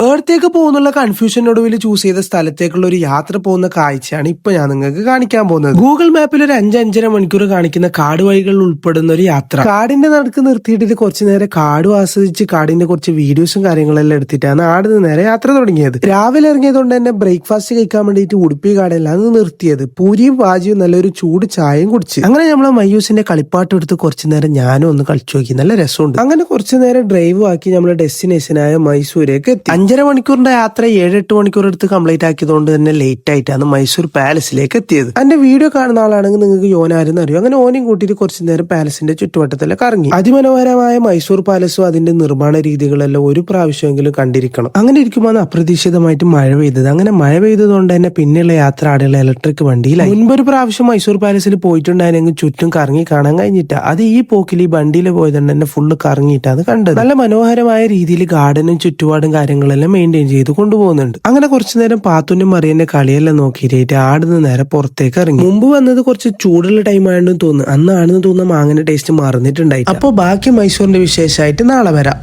എവിടത്തേക്ക് പോകുന്നുള്ള കൺഫ്യൂഷനോടുവിൽ choose ചെയ്ത സ്ഥലത്തേക്കുള്ള ഒരു യാത്ര പോകുന്ന കാഴ്ചയാണ് ഇപ്പൊ ഞാൻ നിങ്ങൾക്ക് കാണിക്കാൻ പോകുന്നത്. ഗൂഗിൾ മാപ്പിൽ ഒരു 5-5.5 മണിക്കൂർ കാണിക്കുന്ന കാട് വഴികൾ ഉൾപ്പെടുന്ന ഒരു യാത്ര. കാടിന്റെ നടുക്ക് നിർത്തിയിട്ട് കുറച്ചു നേരം കാട് ആസ്വദിച്ച് കാടിന്റെ കുറച്ച് വീഡിയോസും കാര്യങ്ങളെല്ലാം എടുത്തിട്ടാണ് ആടുന്ന് നേരെ യാത്ര തുടങ്ങിയത്. രാവിലെ ഇറങ്ങിയതുകൊണ്ട് തന്നെ ബ്രേക്ക്ഫാസ്റ്റ് കഴിക്കാൻ വേണ്ടിയിട്ട് ഉടുപ്പി കാടെല്ലാം നിർത്തിയത്. പൂരിയും വാജിയും നല്ലൊരു ചൂട് ചായയും കുടിച്ച് അങ്ങനെ നമ്മളെ മയ്യൂസിന്റെ കളിപ്പാട്ട് എടുത്ത് കുറച്ചു നേരം ഞാനും ഒന്ന് കളിച്ചു നോക്കി. നല്ല രസമുണ്ട്. അങ്ങനെ കുറച്ചു നേരം ഡ്രൈവ് ആക്കി നമ്മളെ ഡെസ്റ്റിനേഷനായ മൈസൂരേക്ക് എത്തി. 5.5 മണിക്കൂറിന്റെ യാത്ര 7-8 മണിക്കൂർ എടുത്ത് കംപ്ലീറ്റ് ആക്കിയതുകൊണ്ട് തന്നെ ലേറ്റ് ആയിട്ടാണ് മൈസൂർ പാലസിലേക്ക് എത്തിയത്. എന്റെ വീഡിയോ കാണുന്ന ആളാണെങ്കിൽ നിങ്ങൾക്ക് യോനാരെന്ന് അറിയും. അങ്ങനെ ഓനെയും കൂട്ടിയിട്ട് കുറച്ചു നേരം പാലസിന്റെ ചുറ്റുവട്ടത്തിലൊക്കെ കറങ്ങി. അതിമനോഹരമായ മൈസൂർ പാലസും അതിന്റെ നിർമ്മാണ രീതികളെല്ലാം ഒരു പ്രാവശ്യമെങ്കിലും കണ്ടിരിക്കണം. അങ്ങനെ ഇരിക്കുമ്പോൾ അപ്രതീക്ഷിതമായിട്ട് മഴ പെയ്തത്. അങ്ങനെ മഴ പെയ്തതുകൊണ്ട് തന്നെ പിന്നെയുള്ള യാത്ര ആടെയുള്ള ഇലക്ട്രിക് വണ്ടിയിലായി. മുൻപൊരു പ്രാവശ്യം മൈസൂർ പാലസിൽ പോയിട്ടുണ്ടായിരുന്നെങ്കിൽ ചുറ്റും കറങ്ങി കാണാൻ കഴിഞ്ഞിട്ട. അത് ഈ പോക്കിൽ ഈ വണ്ടിയിൽ പോയതുകൊണ്ട് തന്നെ ഫുള്ള് കറങ്ങിയിട്ടാണ് കണ്ടത്. നല്ല മനോഹരമായ രീതിയിൽ ഗാർഡനും ചുറ്റുപാടും കാര്യങ്ങളെല്ലാം മെയിൻറ്റെയിൻ ചെയ്ത് കൊണ്ടുപോകുന്നുണ്ട്. അങ്ങനെ കുറച്ചു നേരം പാത്തുനും മറിയന്റെ കളിയെല്ലാം നോക്കിയിട്ട് ആടുന്ന് നേരെ പുറത്തേക്ക് ഇറങ്ങി. മുമ്പ് വന്നത് കുറച്ച് ചൂടുള്ള ടൈം ആണെന്ന് തോന്നുന്നു. അന്നാണെന്ന് തോന്നുന്ന മാങ്ങന്റെ ടേസ്റ്റ് മറന്നിട്ടുണ്ടായി. അപ്പൊ ബാക്കി മൈസൂരിന്റെ വിശേഷമായിട്ട് നാളെ വരാം.